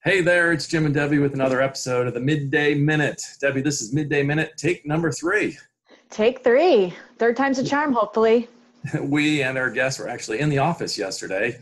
Hey there, it's Jim and Debbie with another episode of the Midday Minute. Debbie, this is Midday Minute, take number 3. Take 3. Third time's a charm, hopefully. We and our guests were actually in the office yesterday,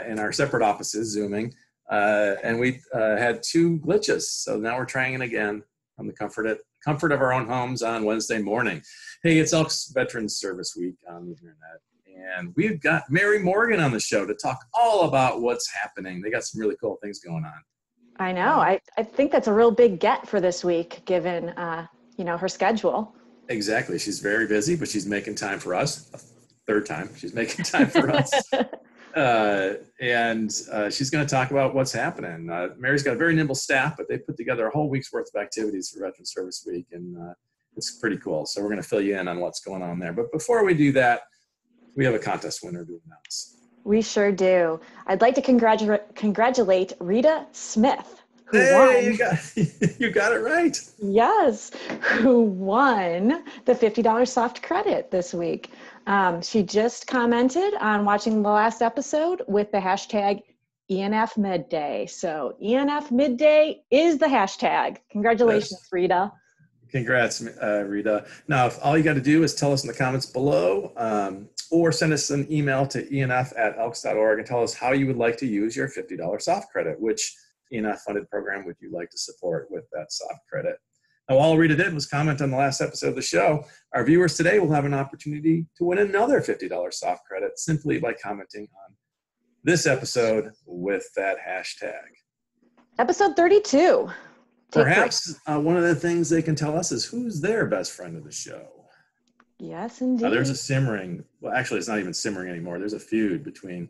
in our separate offices, Zooming, and we had 2 glitches. So now we're trying it again from the comfort of our own homes on Wednesday morning. Hey, it's Elks Veterans Service Week on the internet, and we've got Mary Morgan on the show to talk all about what's happening. They got some really cool things going on. I know. I think that's a real big get for this week, given her schedule. Exactly. She's very busy, but she's making time for us. Third time she's making time for us. And she's going to talk about what's happening. Mary's got a very nimble staff, but they put together a whole week's worth of activities for Veterans Service Week, and it's pretty cool. So we're going to fill you in on what's going on there. But before we do that, we have a contest winner to announce. We sure do. I'd like to congratulate Rita Smith, who won. You got it right. Yes, who won the $50 soft credit this week. She just commented on watching the last episode with the hashtag ENF Midday. So ENF Midday is the hashtag. Congratulations, yes. Rita. Congrats, Rita. Now, if all you got to do is tell us in the comments below, or send us an email to enf@elks.org and tell us how you would like to use your $50 soft credit. Which ENF-funded program would you like to support with that soft credit? Now, all Rita did was comment on the last episode of the show. Our viewers today will have an opportunity to win another $50 soft credit simply by commenting on this episode with that hashtag. Episode 32. Perhaps one of the things they can tell us is who's their best friend of the show. Yes, indeed. There's a simmering, well, actually, it's not even simmering anymore. There's a feud between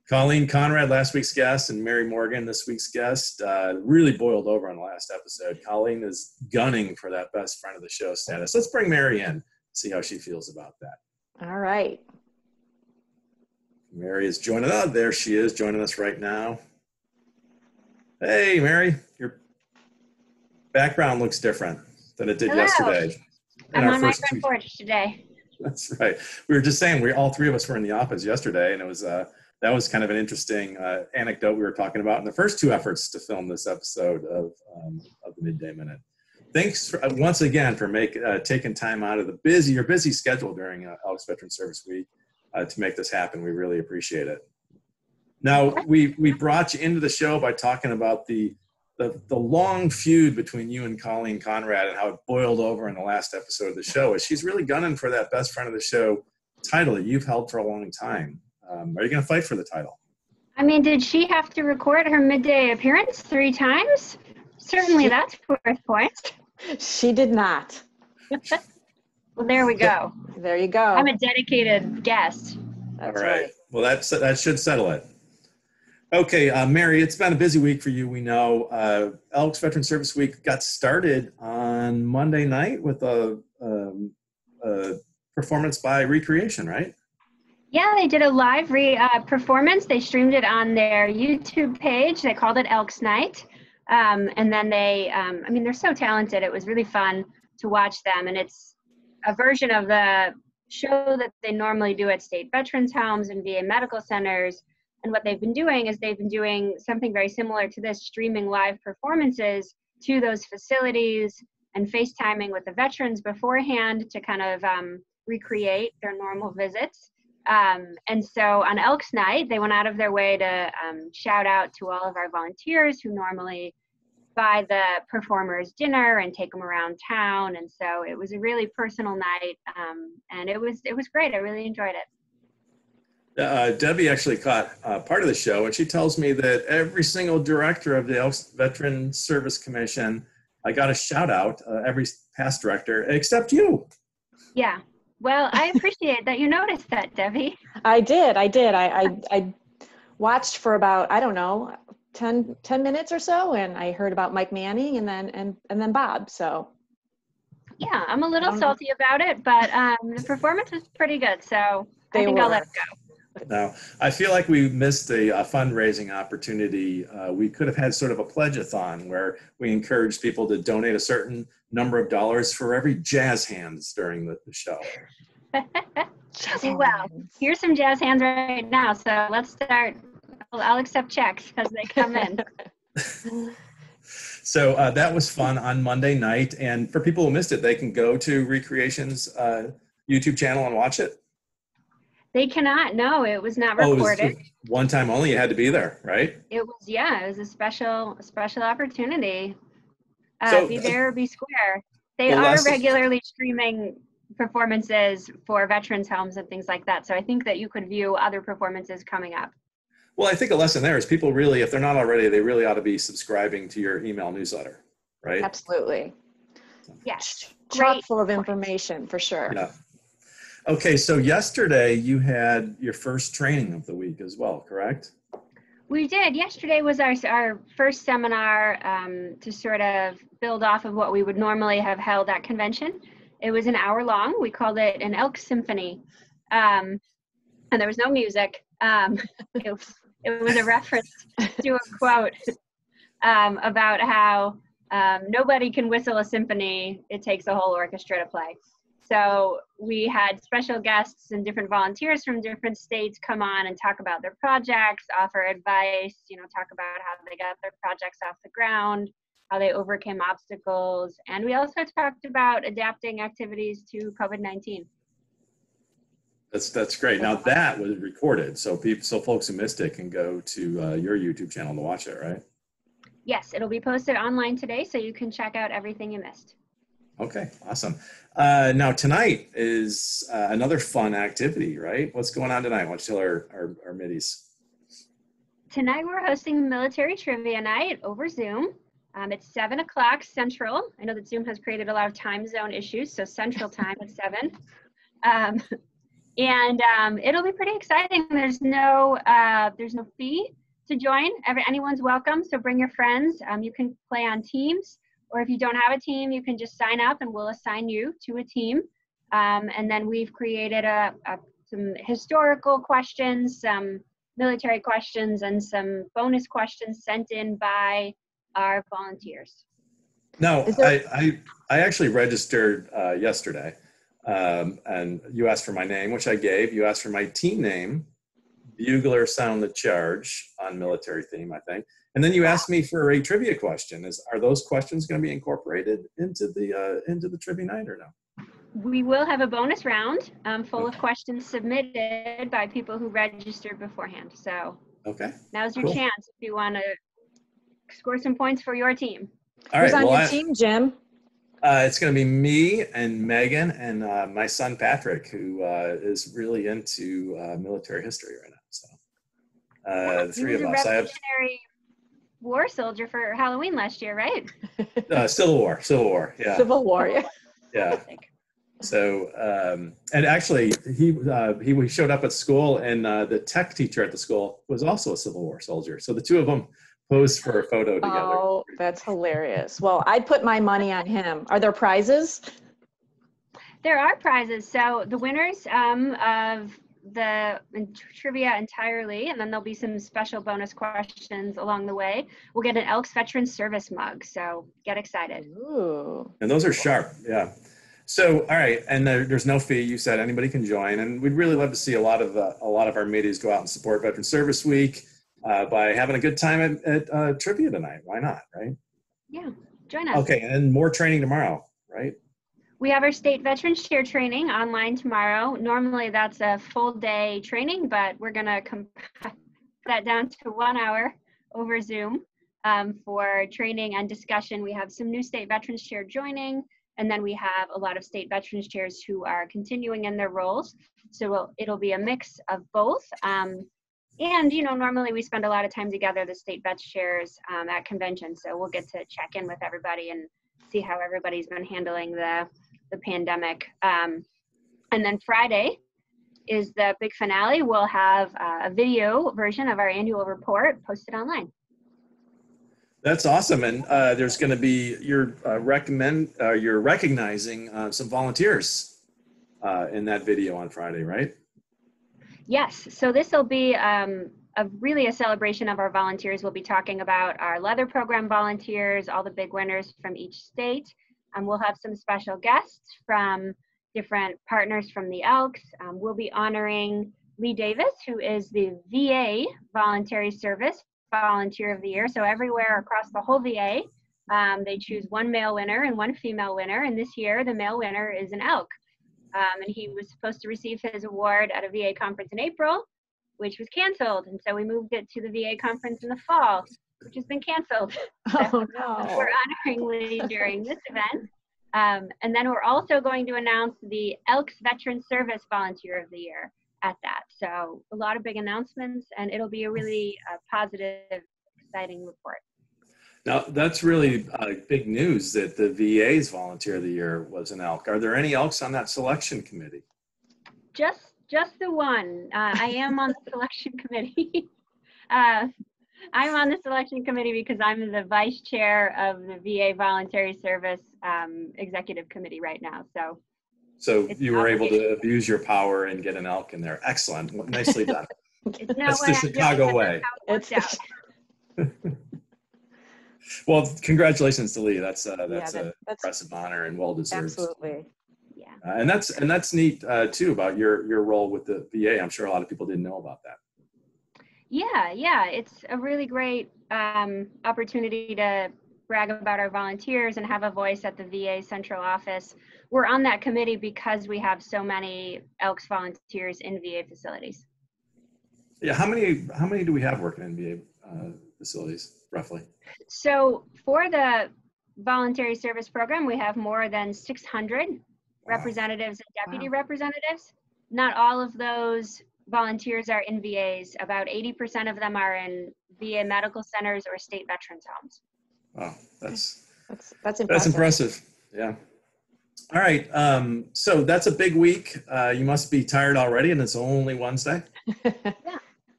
Colleen Conrad, last week's guest, and Mary Morgan, this week's guest. Really boiled over on the last episode. Colleen is gunning for that best friend of the show status. Let's bring Mary in, see how she feels about that. All right. Mary is joining us. There she is, joining us right now. Hey, Mary, your background looks different than it did yesterday. I'm on my front porch today. That's right. We were just saying, all 3 of us were in the office yesterday, and it was that was kind of an interesting anecdote we were talking about in the first 2 efforts to film this episode of the Midday Minute. Thanks once again for taking time out of your busy schedule during Elks Veterans Service Week to make this happen. We really appreciate it. Now, we brought you into the show by talking about the long feud between you and Colleen Conrad and how it boiled over in the last episode of the show. Is she's really gunning for that best friend of the show title that you've held for a long time. Are you going to fight for the title? I mean, did she have to record her midday appearance 3 times? Certainly that's worth points. She did not. Well, there we go. There you go. I'm a dedicated guest. That's all right. Well, that should settle it. Okay, Mary, it's been a busy week for you, we know. Elks Veterans Service Week got started on Monday night with a performance by Recreation, right? Yeah, they did a live performance. They streamed it on their YouTube page. They called it Elks Night. And then they're so talented. It was really fun to watch them. And it's a version of the show that they normally do at state veterans homes and VA medical centers. And what they've been doing is they've been doing something very similar to this, streaming live performances to those facilities and FaceTiming with the veterans beforehand to kind of recreate their normal visits. And so on Elks Night, they went out of their way to shout out to all of our volunteers who normally buy the performers dinner and take them around town. And so it was a really personal night, and it was great. I really enjoyed it. Debbie actually caught part of the show, and she tells me that every single director of the Elks Veterans Service Commission, I got a shout out, every past director, except you. Yeah. Well, I appreciate that you noticed that, Debbie. I did. I watched for about, 10 minutes or so, and I heard about Mike Manning and then Bob. So yeah, I'm a little salty about it, but the performance was pretty good, so I think I'll let it go. Now, I feel like we missed a fundraising opportunity. We could have had sort of a pledge-a-thon where we encouraged people to donate a certain number of dollars for every jazz hands during the show. Well, here's some jazz hands right now, so let's start. I'll accept checks as they come in. So that was fun on Monday night. And for people who missed it, they can go to Recreation's YouTube channel and watch it. They cannot. No, it was not Oh, recorded. it was one time only. You had to be there, right? It was, it was a special opportunity. So, be there or be square. They well, are regularly streaming performances for veterans homes and things like that. So I think that you could view other performances coming up. Well, I think a lesson there is people really, if they're not already, they really ought to be subscribing to your email newsletter, right? Absolutely. Yes. Chock full of information for sure. Yeah. Okay, so yesterday you had your first training of the week as well, correct? We did. Yesterday was our first seminar to sort of build off of what we would normally have held at convention. It was an hour long. We called it an Elk Symphony. And there was no music. It was a reference to a quote about how nobody can whistle a symphony. It takes a whole orchestra to play. So we had special guests and different volunteers from different states come on and talk about their projects, offer advice, talk about how they got their projects off the ground, how they overcame obstacles. And we also talked about adapting activities to COVID-19. That's great. Now that was recorded, so folks who missed it can go to your YouTube channel to watch it, right? Yes, it'll be posted online today, so you can check out everything you missed. Okay, awesome. Now tonight is another fun activity, right? What's going on tonight? Why don't you tell our middies? Tonight we're hosting Military Trivia Night over Zoom. It's 7 o'clock Central. I know that Zoom has created a lot of time zone issues, so Central time at 7. And it'll be pretty exciting. There's no fee to join. Anyone's welcome, so bring your friends. You can play on teams. Or if you don't have a team, you can just sign up and we'll assign you to a team. And then we've created some historical questions, some military questions, and some bonus questions sent in by our volunteers. No, I actually registered yesterday. And you asked for my name, which I gave. You asked for my team name, Bugler Sound the Charge, on military theme, I think. And then you asked me for a trivia question. Are those questions going to be incorporated into the trivia night or no? We will have a bonus round full of questions submitted by people who registered beforehand. So now's your chance if you want to score some points for your team. All right, who's on your team, Jim? It's going to be me and Megan and my son Patrick, who is really into military history right now. So the three of us. I have war soldier for Halloween last year, right? Civil War, yeah. Civil War, yeah. Yeah. So, and actually, he showed up at school, and the tech teacher at the school was also a Civil War soldier. So the two of them posed for a photo together. Oh, that's hilarious. Well, I'd put my money on him. Are there prizes? There are prizes. So the winners of the trivia entirely, and then there'll be some special bonus questions along the way. We'll get an Elks Veterans Service mug, so get excited. Ooh. And those are sharp, yeah. So, all right, and there's no fee. You said anybody can join, and we'd really love to see a lot of our middies go out and support Veterans Service Week by having a good time at trivia tonight. Why not, right? Yeah, join us. Okay, and more training tomorrow, right? We have our state veterans chair training online tomorrow. Normally that's a full day training, but we're gonna cut that down to 1 hour over Zoom for training and discussion. We have some new state veterans chair joining, and then we have a lot of state veterans chairs who are continuing in their roles. So it'll be a mix of both. And normally we spend a lot of time together, the state vets chairs at convention. So we'll get to check in with everybody and see how everybody's been handling the pandemic. And then Friday is the big finale. We'll have a video version of our annual report posted online. That's awesome. And there's going to be, you're recognizing some volunteers in that video on Friday, right? Yes. So this will be really a celebration of our volunteers. We'll be talking about our leather program volunteers, all the big winners from each state. We'll have some special guests from different partners from the Elks. We'll be honoring Lee Davis, who is the VA Voluntary Service Volunteer of the Year. So everywhere across the whole VA, they choose one male winner and one female winner. And this year, the male winner is an elk. And he was supposed to receive his award at a VA conference in April, which was canceled. And so we moved it to the VA conference in the fall, which has been canceled. Oh, no. We're honoring Lee during this event. And then we're also going to announce the Elks Veterans Service Volunteer of the Year at that. So a lot of big announcements, and it'll be a really positive, exciting report. Now, that's really big news that the VA's Volunteer of the Year was an elk. Are there any elks on that selection committee? Just the one. I am on the selection committee. I'm on the selection committee because I'm the vice chair of the VA Voluntary Service Executive Committee right now. So you were able to abuse your power and get an elk in there. Excellent. Nicely done. That's the Chicago way. Well, congratulations to Lee. That's an impressive honor and well deserved. Absolutely. Yeah. And that's neat too about your role with the VA. I'm sure a lot of people didn't know about that. Yeah, it's a really great opportunity to brag about our volunteers and have a voice at the VA central office. We're on that committee because we have so many Elks volunteers in VA facilities. Yeah, how many do we have working in VA facilities, roughly? So for the voluntary service program, we have more than 600 representatives and deputy representatives. Not all of those volunteers are in VAs. About 80% of them are in VA medical centers or state veterans homes. Wow, that's impressive. That's impressive. Yeah. All right. So that's a big week. You must be tired already, and it's only Wednesday. Yeah.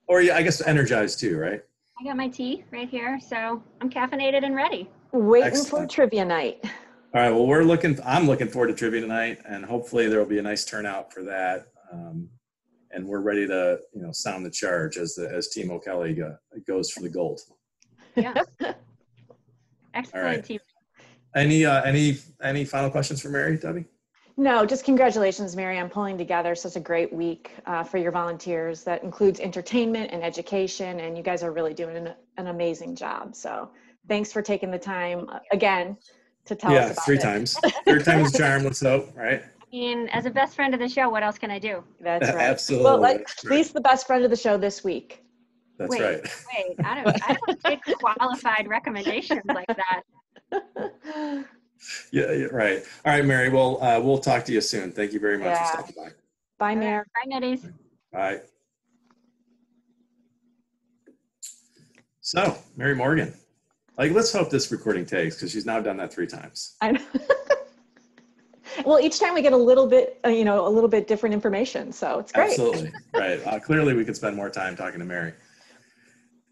Or I guess energized too, right? I got my tea right here, so I'm caffeinated and ready. Waiting for trivia night. All right. Well, I'm looking forward to trivia tonight, and hopefully there will be a nice turnout for that. And we're ready to, sound the charge as Team O'Kelly goes for the gold. Yeah. Excellent. All right. Team. Any final questions for Mary, Debbie? No, just congratulations, Mary, on pulling together such a great week for your volunteers. That includes entertainment and education, and you guys are really doing an amazing job. So thanks for taking the time again to tell us about it. Yeah, 3 times. Third time is a charm, let's hope, right? I mean, as a best friend of the show, what else can I do? That's right. Absolutely. Well, at least the best friend of the show this week. That's right. Wait, I don't take qualified recommendations like that. Yeah, right. All right, Mary. Well, we'll talk to you soon. Thank you very much for stopping by. Bye, Mary. Bye, Nitties. Bye. So, Mary Morgan. Let's hope this recording takes, because she's now done that 3 times. I know. Well, each time we get a little bit different information, so it's great. Absolutely, right. Clearly, we could spend more time talking to Mary.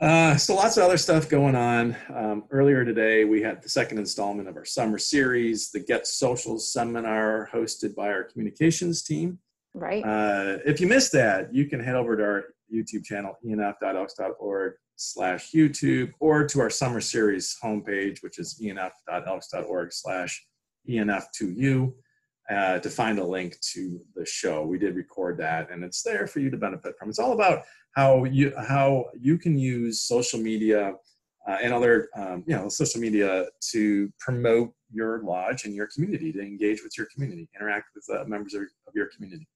So lots of other stuff going on. Earlier today, we had the second installment of our summer series, the Get Social seminar hosted by our communications team. Right. If you missed that, you can head over to our YouTube channel, enf.elks.org/YouTube, or to our summer series homepage, which is enf.elks.org/enf2u. To find a link to the show. We did record that, and it's there for you to benefit from. It's all about how you can use social media and other social media to promote your lodge and your community, to engage with your community, interact with members of your community.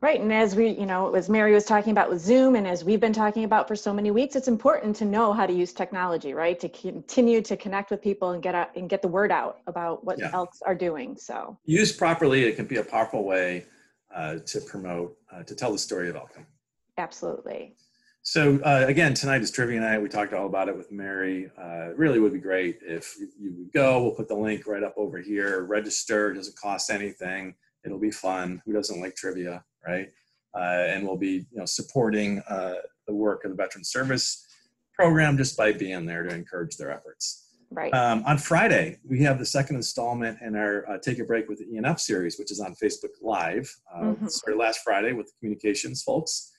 Right, and as as Mary was talking about with Zoom, and as we've been talking about for so many weeks, it's important to know how to use technology, right, to continue to connect with people and get the word out about what Elks are doing. So used properly, it can be a powerful way to promote, to tell the story of Elkham. Absolutely. So again, tonight is trivia night. We talked all about it with Mary. It really would be great if you would go. We'll put the link right up over here. Register. It doesn't cost anything. It'll be fun. Who doesn't like trivia, right? And we'll be supporting the work of the Veterans Service program just by being there to encourage their efforts. Right. On Friday, we have the second installment in our Take a Break with the ENF series, which is on Facebook Live. Started last Friday with the communications folks.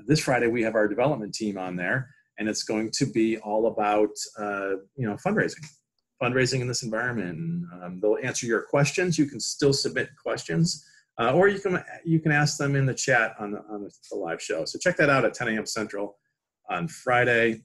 This Friday, we have our development team on there, and it's going to be all about fundraising in this environment. And, they'll answer your questions. You can still submit questions, or you can ask them in the chat on the live show. So check that out at 10 a.m. Central on Friday.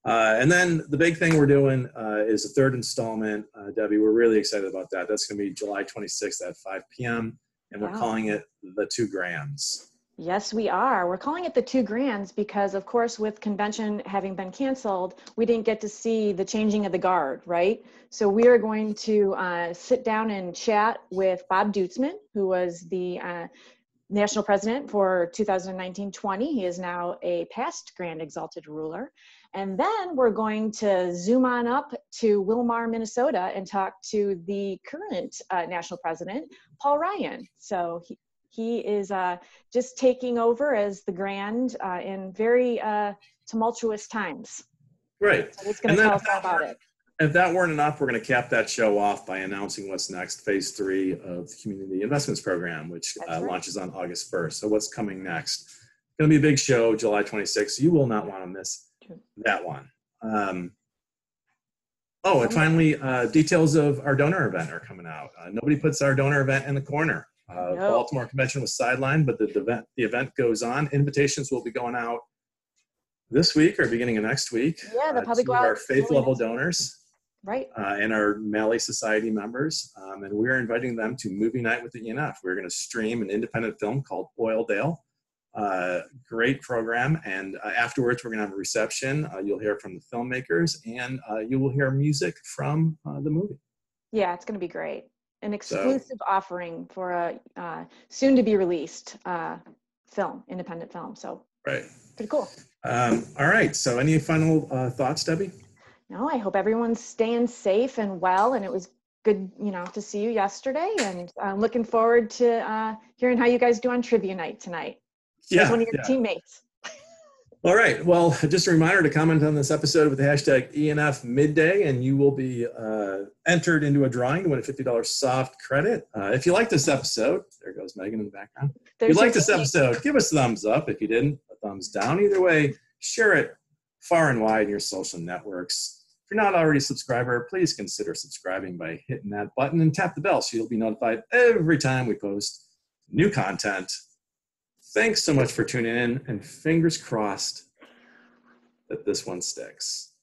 And then the big thing we're doing is a third installment. Debbie, we're really excited about that. That's going to be July 26th at 5 p.m. And we're calling it the 2 Grands. Yes, we are. We're calling it the 2 Grands because, of course, with convention having been canceled, we didn't get to see the changing of the guard, right? So we are going to sit down and chat with Bob Dutzman, who was the national president for 2019-20. He is now a past Grand Exalted Ruler. And then we're going to zoom on up to Wilmar, Minnesota, and talk to the current national president, Paul Ryan. So he is just taking over as the Grand in very tumultuous times. Great. So he's going to tell us all about it. If that weren't enough, we're going to cap that show off by announcing what's next, phase 3 of the Community Investments Program, which launches on August 1st. So what's coming next? It's going to be a big show, July 26th. You will not want to miss that one. And finally, details of our donor event are coming out. Nobody puts our donor event in the corner. Nope. Baltimore Convention was sidelined, but the event goes on. Invitations will be going out this week or beginning of next week. Yeah, they'll probably go out. Our faith level donors. Right. And our Malley Society members. And we're inviting them to movie night with the ENF. We're going to stream an independent film called Oildale. Great program. And afterwards, we're going to have a reception. You'll hear from the filmmakers and you will hear music from the movie. Yeah, it's going to be great. An exclusive offering for a soon to be released independent film. So right. Pretty cool. All right. So any final thoughts, Debbie? No, I hope everyone's staying safe and well. And it was good, to see you yesterday. And I'm looking forward to hearing how you guys do on trivia night tonight. Yeah. As one of your teammates. All right. Well, just a reminder to comment on this episode with the hashtag ENF Midday, and you will be entered into a drawing to win a $50 soft credit. If you like this episode, there goes Megan in the background. If you like this episode, give us a thumbs up. If you didn't, a thumbs down. Either way, share it far and wide in your social networks. If you're not already a subscriber, please consider subscribing by hitting that button and tap the bell so you'll be notified every time we post new content. Thanks so much for tuning in, and fingers crossed that this one sticks.